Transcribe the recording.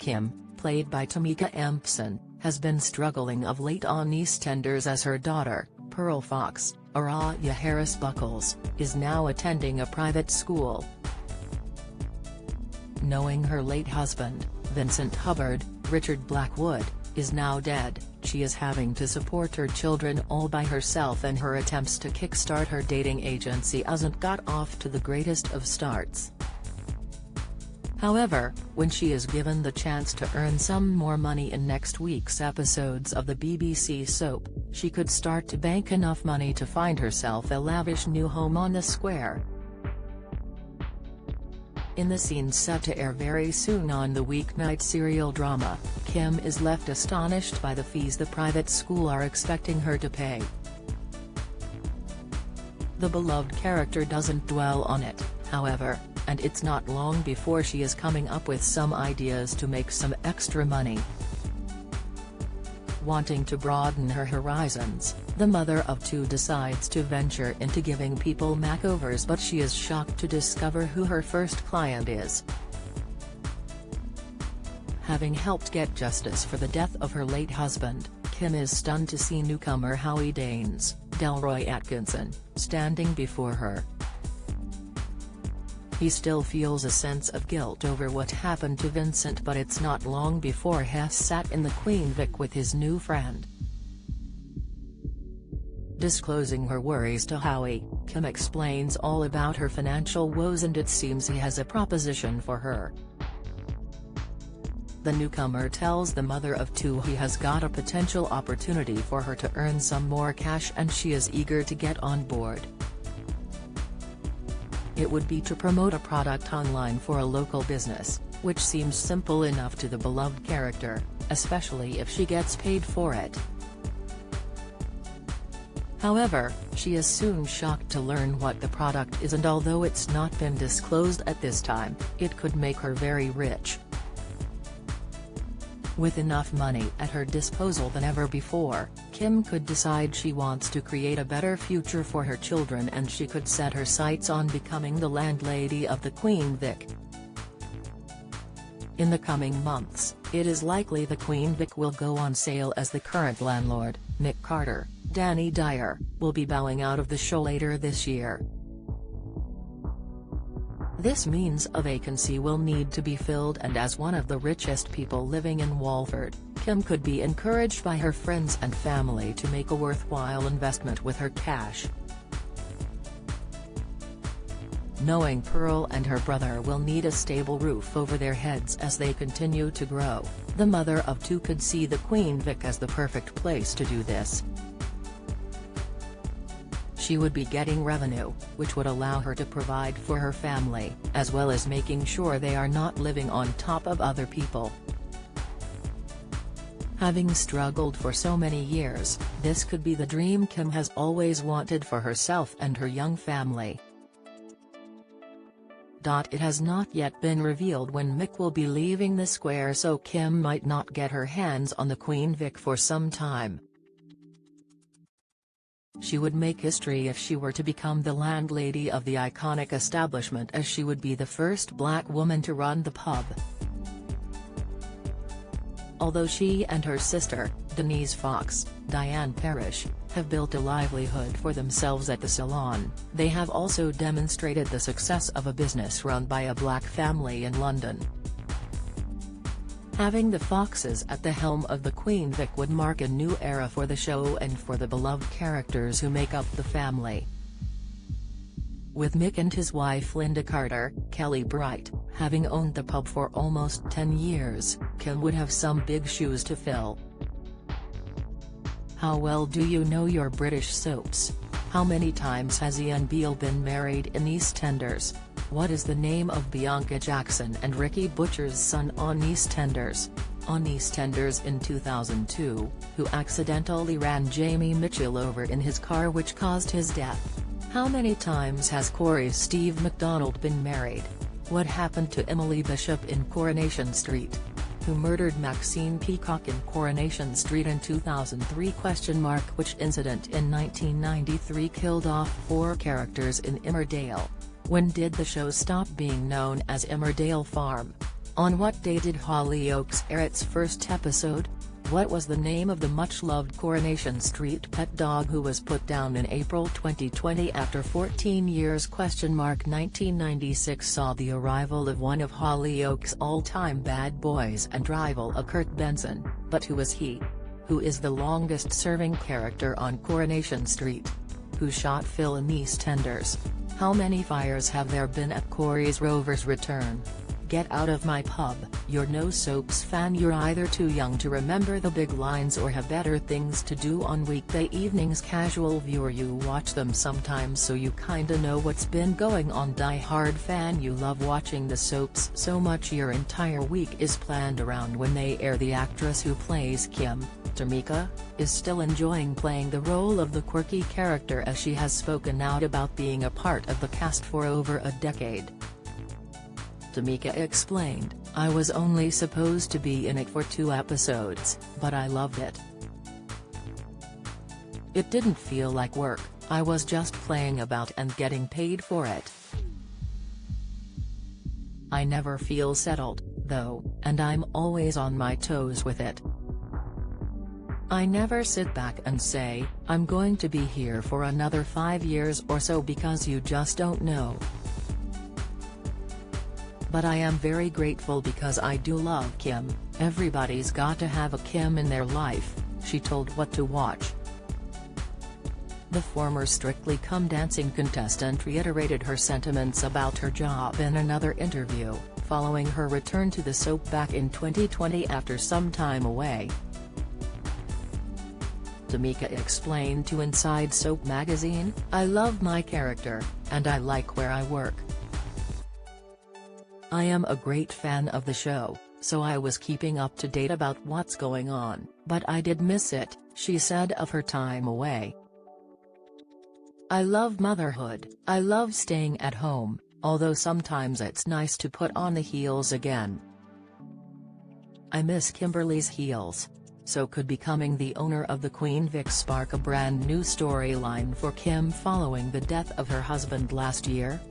Kim, played by Tamika Empson, has been struggling of late on EastEnders as her daughter, Pearl Fox, Araya Harris Buckles, is now attending a private school. Knowing her late husband, Vincent Hubbard, Richard Blackwood, is now dead, she is having to support her children all by herself, and her attempts to kickstart her dating agency hasn't got off to the greatest of starts. However, when she is given the chance to earn some more money in next week's episodes of the BBC soap, she could start to bank enough money to find herself a lavish new home on the square. In the scene set to air very soon on the weeknight serial drama, Kim is left astonished by the fees the private school are expecting her to pay. The beloved character doesn't dwell on it, however, and it's not long before she is coming up with some ideas to make some extra money. Wanting to broaden her horizons, the mother of two decides to venture into giving people makeovers, but she is shocked to discover who her first client is. Having helped get justice for the death of her late husband, Kim is stunned to see newcomer Howie Danes, Delroy Atkinson, standing before her. He still feels a sense of guilt over what happened to Vincent, but it's not long before Hess sat in the Queen Vic with his new friend. Disclosing her worries to Howie, Kim explains all about her financial woes, and it seems he has a proposition for her. The newcomer tells the mother of two he has got a potential opportunity for her to earn some more cash, and she is eager to get on board. It would be to promote a product online for a local business, which seems simple enough to the beloved character, especially if she gets paid for it. However, she is soon shocked to learn what the product is, and although it's not been disclosed at this time, it could make her very rich. With enough money at her disposal than ever before, Kim could decide she wants to create a better future for her children, and she could set her sights on becoming the landlady of the Queen Vic. In the coming months, it is likely the Queen Vic will go on sale, as the current landlord, Nick Carter, Danny Dyer, will be bowing out of the show later this year. This means a vacancy will need to be filled, and as one of the richest people living in Walford, Kim could be encouraged by her friends and family to make a worthwhile investment with her cash. Knowing Pearl and her brother will need a stable roof over their heads as they continue to grow, the mother of two could see the Queen Vic as the perfect place to do this. She would be getting revenue, which would allow her to provide for her family, as well as making sure they are not living on top of other people. Having struggled for so many years, this could be the dream Kim has always wanted for herself and her young family. It has not yet been revealed when Mick will be leaving the square, so Kim might not get her hands on the Queen Vic for some time. She would make history if she were to become the landlady of the iconic establishment, as she would be the first black woman to run the pub. Although she and her sister, Denise Fox, Diane Parrish, have built a livelihood for themselves at the salon, they have also demonstrated the success of a business run by a black family in London. Having the Foxes at the helm of the Queen Vic would mark a new era for the show and for the beloved characters who make up the family. With Mick and his wife Linda Carter, Kelly Bright, having owned the pub for almost 10 years, Kim would have some big shoes to fill. How well do you know your British soaps? How many times has Ian Beale been married in EastEnders? What is the name of Bianca Jackson and Ricky Butcher's son on EastEnders? On EastEnders in 2002, who accidentally ran Jamie Mitchell over in his car, which caused his death? How many times has Corey's Steve MacDonald been married? What happened to Emily Bishop in Coronation Street? Who murdered Maxine Peacock in Coronation Street in 2003? Which incident in 1993 killed off 4 characters in Emmerdale? When did the show stop being known as Emmerdale Farm? On what day did Hollyoaks air its first episode? What was the name of the much-loved Coronation Street pet dog who was put down in April 2020 after 14 years? 1996 saw the arrival of one of Hollyoaks' all-time bad boys and rival, a Kurt Benson, but who is he? Who is the longest-serving character on Coronation Street? Who shot Phil in EastEnders? How many fires have there been at Corey's Rover's return? Get out of my pub, you're no soaps fan. You're either too young to remember the big lines or have better things to do on weekday evenings. Casual viewer, you watch them sometimes so you kinda know what's been going on. Die-hard fan, you love watching the soaps so much your entire week is planned around when they air. The actress who plays Kim, Tamika, is still enjoying playing the role of the quirky character, as she has spoken out about being a part of the cast for over a decade. Tamika explained, "I was only supposed to be in it for 2 episodes, but I loved it. It didn't feel like work, I was just playing about and getting paid for it. I never feel settled, though, and I'm always on my toes with it. I never sit back and say, I'm going to be here for another 5 years or so, because you just don't know. But I am very grateful because I do love Kim. Everybody's got to have a Kim in their life," she told What to Watch. The former Strictly Come Dancing contestant reiterated her sentiments about her job in another interview, following her return to the soap back in 2020 after some time away. Tamika explained to Inside Soap magazine, "I love my character, and I like where I work. I am a great fan of the show, so I was keeping up to date about what's going on, but I did miss it," she said of her time away. "I love motherhood, I love staying at home, although sometimes it's nice to put on the heels again. I miss Kimberly's heels." So could becoming the owner of the Queen Vic spark a brand new storyline for Kim following the death of her husband last year?